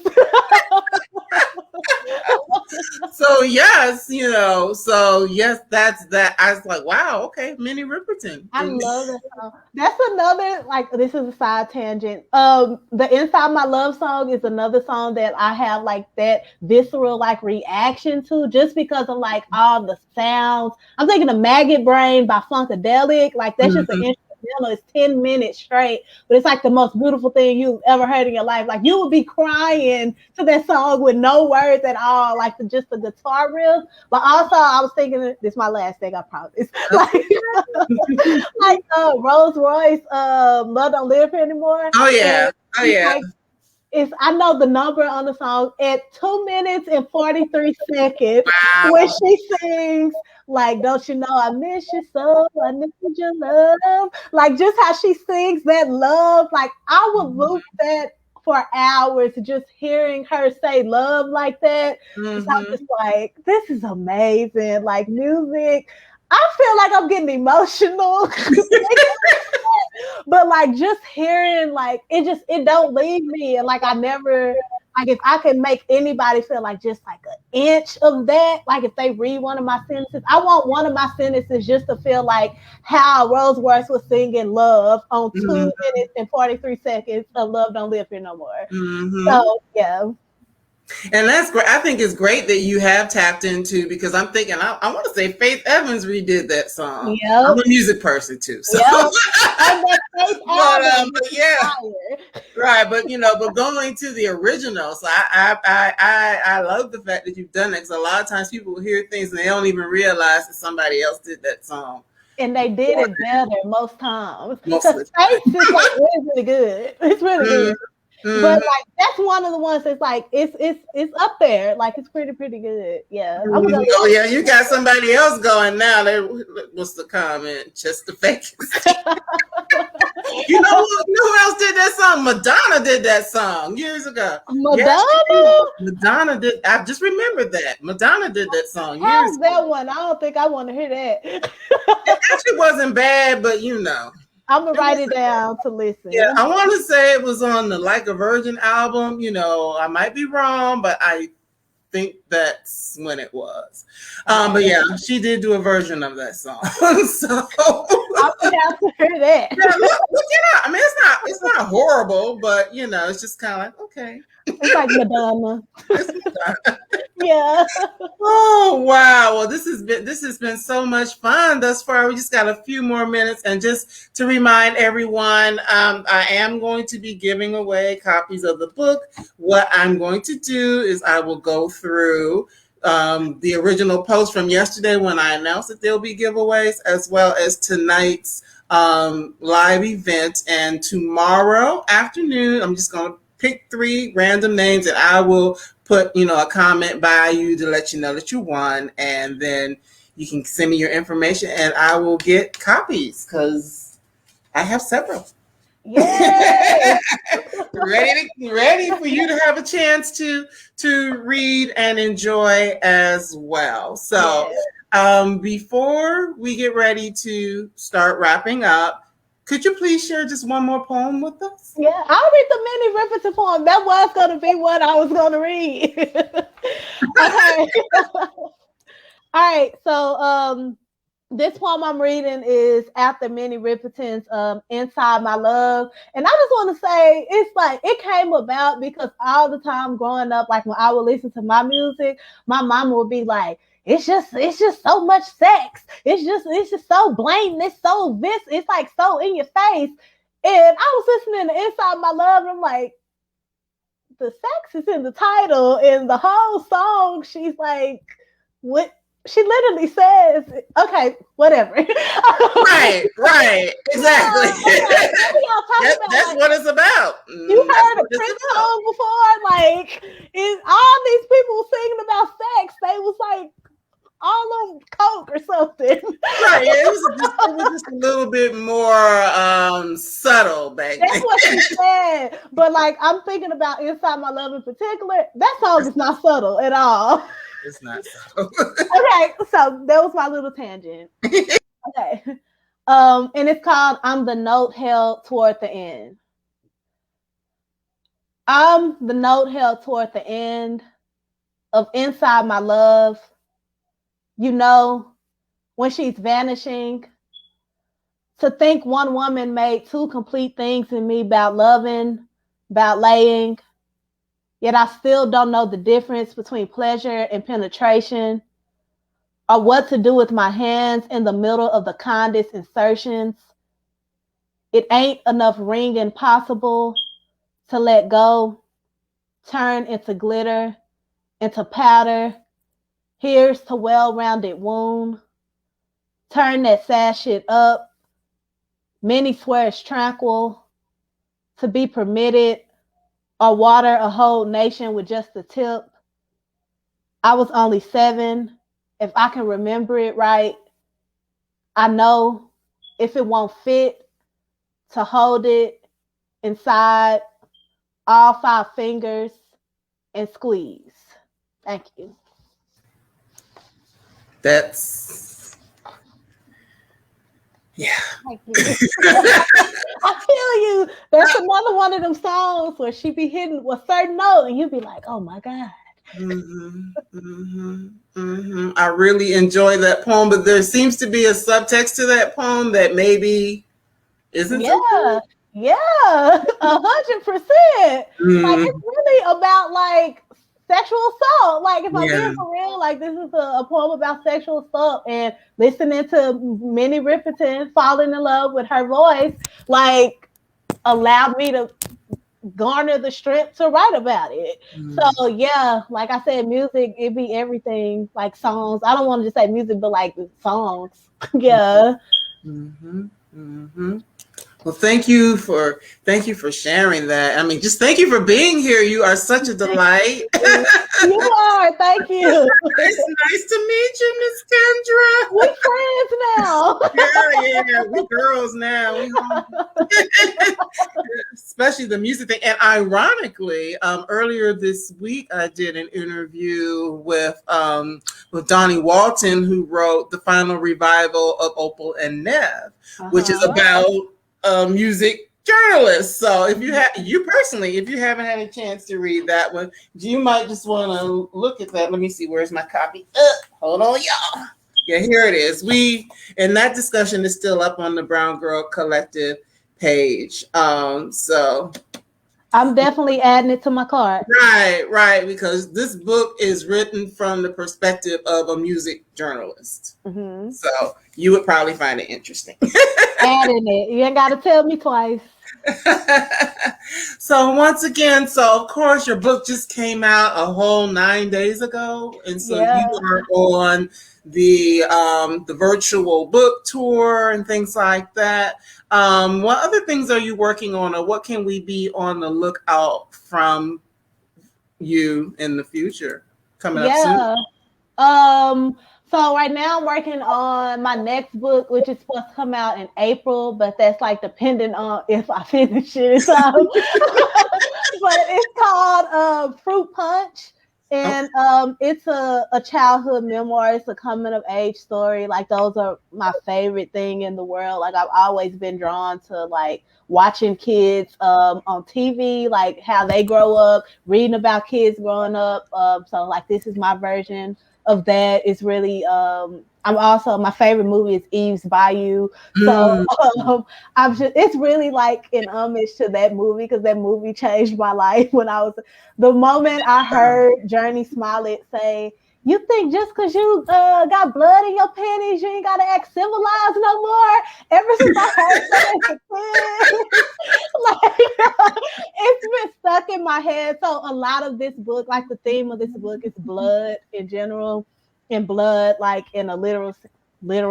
So yes, that's that. I was like, wow, okay, Minnie Riperton. I love that song. That's another like this is a side tangent. The Inside My Love song is another song that I have like that visceral like reaction to just because of like all the sounds. I'm thinking of Maggot Brain by Funkadelic. Like that's just an Mhm. instrumental. It's 10 minutes straight, but it's like the most beautiful thing you've ever heard in your life. Like you would be crying to that song with no words at all, like just the guitar riff. But also, I was thinking, this is my last thing, I promise. Like Rolls Royce, Love Don't Live Here Anymore. Oh yeah, oh yeah. Like, I know the number on the song at 2 minutes and 43 seconds. Wow. When she sings, like, don't you know I miss you so, I miss your love. Like, just how she sings that love, like, I would loop that for hours, just hearing her say love like that. Mm-hmm. I'm just like, this is amazing. Like, music. I feel like I'm getting emotional. But like just hearing, like it don't leave me. And like I never, like if I can make anybody feel like just like an inch of that, like if they read one of my sentences, I want one of my sentences just to feel like how Roseworth was singing love on 2 minutes and 43 seconds of Love Don't Live Here No More. So yeah. And that's great. I think it's great that you have tapped into, because I'm thinking, I want to say Faith Evans redid that song. Yep. I'm a music person too. So. Yep. But yeah. Right. But, but going to the original. So I love the fact that you've done that, because a lot of times people will hear things and they don't even realize that somebody else did that song. And they did it better most times. Because Faith is like really good. It's really good. But like that's one of the ones that's like it's up there. Like it's pretty good. Yeah. Oh yeah, you got somebody else going now. What's the comment? Just the fake. You know who else did that song? Madonna did that song years ago. Madonna did. I just remembered that. Madonna did that song years ago. How's that one? I don't think I want to hear that. It actually wasn't bad, but I'm gonna write it down to listen. Yeah, I want to say it was on the Like a Virgin album. I might be wrong, but I think that's when it was. But yeah, she did do a version of that song. So I'm gonna have to hear that. Yeah, look it up. I mean, it's not horrible, but it's just kind of like, okay. It's like Madonna. Yeah. Oh wow. Well, this has been so much fun thus far. We just got a few more minutes, and just to remind everyone, I am going to be giving away copies of the book. What I'm going to do is I will go through the original post from yesterday when I announced that there'll be giveaways, as well as tonight's live event. And tomorrow afternoon, I'm just going to pick 3 random names, and I will put, a comment by you to let you know that you won. And then you can send me your information and I will get copies, because I have several. Yeah. ready for you to have a chance to read and enjoy as well. So before we get ready to start wrapping up, could you please share just one more poem with us? Yeah, I'll read the mini repetitive poem. That was going to be what I was going to read. Okay. All right. So this poem I'm reading is after Minnie Riperton's Inside My Love. And I just want to say, it's like, it came about because all the time growing up, like when I would listen to my music, my mama would be like, it's just so much sex. It's just so blatant. It's so it's like so in your face. And I was listening to Inside My Love, and I'm like, the sex is in the title, and the whole song, she's like, what? She literally says, okay, whatever. Right, exactly. That's what it's about. You heard a Prince song before? Like, all these people singing about sex, they was like, all on coke or something. Right, it was just a little bit more subtle back then. That's what she said. But like, I'm thinking about Inside My Love in particular. That song is not subtle at all. It's not subtle. Okay, so that was my little tangent. Okay. And it's called I'm the Note Held Toward the End. I'm the note held toward the end of Inside My Love. When she's vanishing, to think one woman made 2 complete things in me about loving, about laying, yet I still don't know the difference between pleasure and penetration, or what to do with my hands in the middle of the kindest insertions. It ain't enough ringing possible to let go. Turn into glitter, into powder. Here's to well-rounded wound. Turn that sad shit up. Many swear it's tranquil to be permitted or water a whole nation with just a tip. I was only 7. If I can remember it right, I know if it won't fit to hold it inside all 5 fingers and squeeze. Thank you. That's, yeah. Thank you. I feel you. That's another one of them songs where she be hitting a certain note and you be like, oh my God. I really enjoy that poem, but there seems to be a subtext to that poem that maybe isn't. Yeah, 100%. Like it's really about like sexual assault. Like if I'm being for real, like this is a poem about sexual assault, and listening to Minnie Riperton falling in love with her voice, like allowed me to garner the strength to write about it. So yeah, like I said, music, it be everything. Like songs. I don't want to just say music, but like songs. Yeah. Well, thank you for sharing that. I mean, just thank you for being here. You are such a delight. You are. Thank you. It's nice to meet you, Miss Kendra. We friends now. Yeah, we girls now. Especially the music thing. And ironically, earlier this week, I did an interview with Donnie Walton, who wrote the final revival of Opal and Nev, which is about music journalists. So if you if you haven't had a chance to read that one, you might just want to look at that. Let me see, where's my copy? Hold on, y'all. Yeah, here it is. And that discussion is still up on the Brown Girl Collective page. So I'm definitely adding it to my cart. Right, because this book is written from the perspective of a music journalist. So you would probably find it interesting. Adding it. You ain't got to tell me twice. So once again, of course your book just came out a whole 9 days ago, and so you are on the virtual book tour and things like that. What other things are you working on, or what can we be on the lookout from you in the future coming up soon? So right now I'm working on my next book, which is supposed to come out in April, but that's like dependent on if I finish it. But it's called Fruit Punch. And it's a childhood memoir. It's a coming of age story. Like those are my favorite thing in the world. Like I've always been drawn to like watching kids on TV, like how they grow up, reading about kids growing up. So like this is my version of that. Is really I'm also, my favorite movie is Eve's Bayou. So it's really like an homage to that movie, because that movie changed my life the moment I heard Journey Smollett say, you think just because you got blood in your panties, you ain't got to act civilized no more? Ever since I heard that as a kid, like, it's been stuck in my head. So a lot of this book, like the theme of this book is blood in general, and blood like in a literal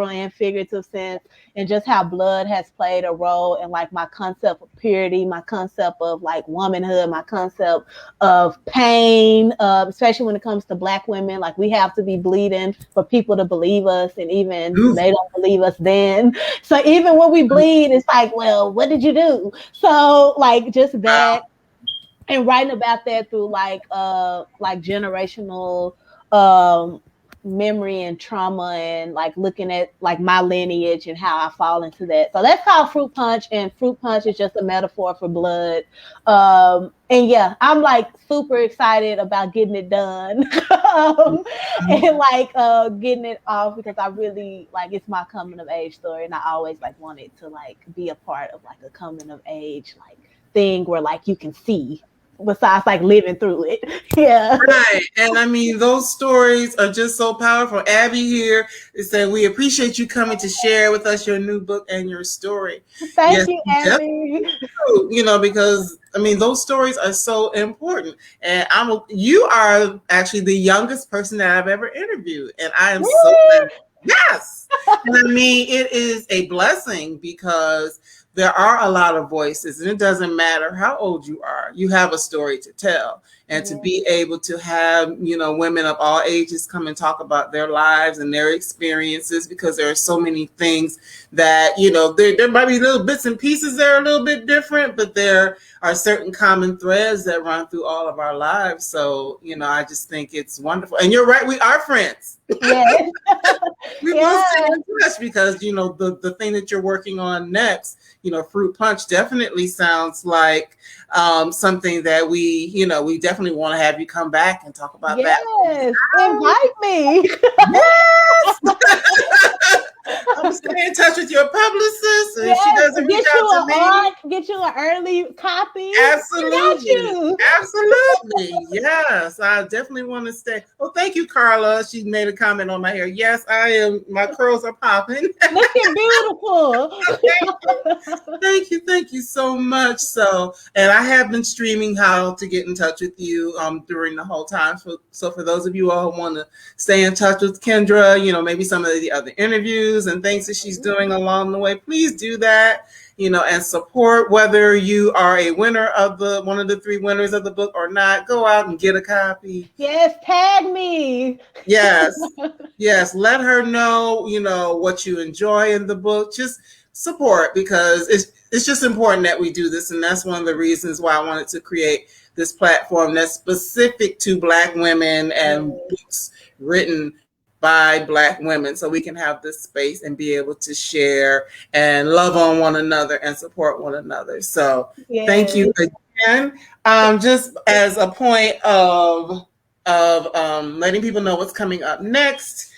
and figurative sense, and just how blood has played a role in like my concept of purity, my concept of like womanhood, my concept of pain, especially when it comes to Black women. Like we have to be bleeding for people to believe us, and even they don't believe us then. So even when we bleed, it's like, well, what did you do? So like just that, and writing about that through like generational memory and trauma, and like looking at like my lineage and how I fall into that. So that's called Fruit Punch, and Fruit Punch is just a metaphor for blood. And yeah, I'm like super excited about getting it done and like getting it off, because I really like, it's my coming of age story, and I always like wanted to like be a part of like a coming of age like thing where like you can see besides like living through it. Yeah. Right. And I mean, those stories are just so powerful. Abby here is saying, we appreciate you coming to share with us your new book and your story. Thank Yes, you, just, Abby. because I mean, those stories are so important. And you are actually the youngest person that I've ever interviewed. And I am so glad. Really? Yes. And I mean, it is a blessing because there are a lot of voices, and it doesn't matter how old you are, you have a story to tell. And to be able to have, women of all ages come and talk about their lives and their experiences, because there are so many things that, there might be little bits and pieces that are a little bit different, but there are certain common threads that run through all of our lives. So, I just think it's wonderful. And you're right, we are friends. Yes. We will stay in touch because, the thing that you're working on next, Fruit Punch definitely sounds like something that we definitely want to have you come back and talk about that. Yes, invite me. Yes. I'm staying in touch with your publicist, and she doesn't reach out to me. Get you an early copy. Absolutely. Absolutely. Yes, I definitely want to stay. Well, thank you, Carla. She made a comment on my hair. Yes, I am. My curls are popping. Looking beautiful. Thank you so much. So, and I have been streaming how to get in touch with you during the whole time. So for those of you all who want to stay in touch with Kendra, maybe some of the other interviews and things that she's doing along the way, please do that, and support. Whether you are a winner of one of the 3 winners of the book or not, go out and get a copy. Yes, tag me. Yes. Let her know, what you enjoy in the book. Just support, because it's just important that we do this. And that's one of the reasons why I wanted to create this platform that's specific to Black women and books written by Black women, so we can have this space and be able to share and love on one another and support one another. So Thank you again. Just as a point of letting people know what's coming up next.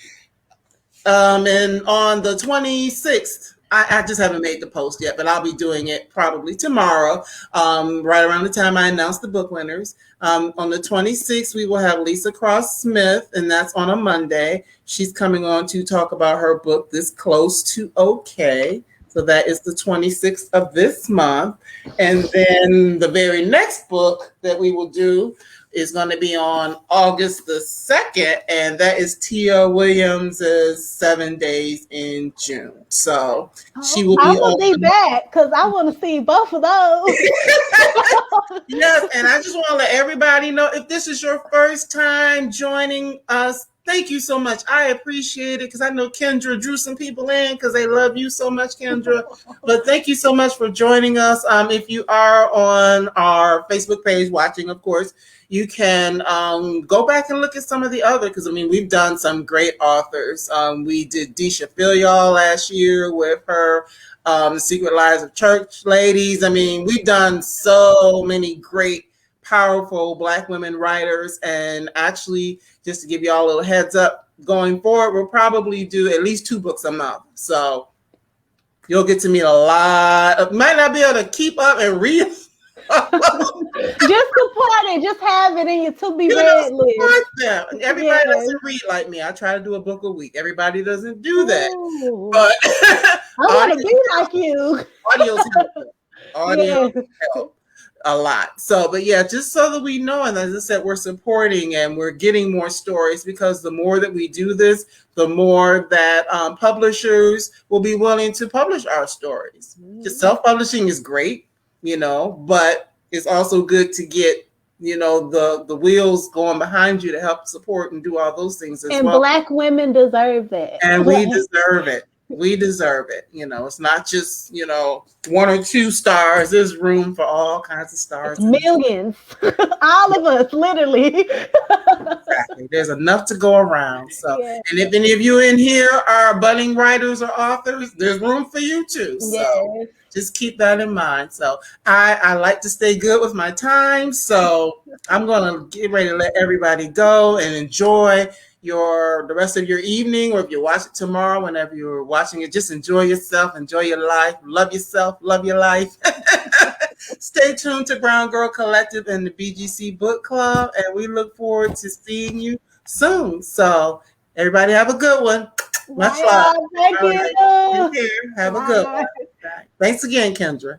And on the 26th, I just haven't made the post yet, but I'll be doing it probably tomorrow, right around the time I announce the book winners. On the 26th, we will have Lisa Cross Smith, and that's on a Monday. She's coming on to talk about her book, This Close to Okay. So that is the 26th of this month. And then the very next book that we will do is going to be on August the 2nd, and that is Tia Williams's 7 Days in June. So she will be I will be back because I want to see both of those. Yes, and I just want to let everybody know, if this is your first time joining us, thank you so much. I appreciate it, because I know Kendra drew some people in because they love you so much, Kendra. But thank you so much for joining us. If you are on our Facebook page watching, of course, you can go back and look at some of the other, because we've done some great authors. We did Deisha Filial last year with her The Secret Lives of Church Ladies. We've done so many great, powerful Black women writers. And actually, just to give you all a little heads up, going forward, we'll probably do at least 2 books a month. So you'll get to meet a lot. Might not be able to keep up and read. Just support it. Just have it in your to be read list. Them. Everybody doesn't read like me. I try to do a book a week. Everybody doesn't do that. But I want to be like you. Audio help a lot. So, but yeah, just so that we know, and as I said, we're supporting and we're getting more stories, because the more that we do this, the more that publishers will be willing to publish our stories. Just self-publishing is great, but it's also good to get, the wheels going behind you to help support and do all those things as well. And Black women deserve that. And we deserve it. We deserve it. It's not just, 1 or 2 stars. There's room for all kinds of stars. Millions. All of us, literally. Exactly. There's enough to go around. So, And if any of you in here are budding writers or authors, there's room for you too. So just keep that in mind. So I like to stay good with my time. So I'm going to get ready to let everybody go and enjoy the rest of your evening, or if you watch it tomorrow, whenever you're watching it, just enjoy yourself, enjoy your life, love yourself, love your life. Stay tuned to Brown Girl Collective and the BGC Book Club, and we look forward to seeing you soon. So, everybody have a good one. Much love. Thank you. Take care. Have a good one. Thanks again, Kendra.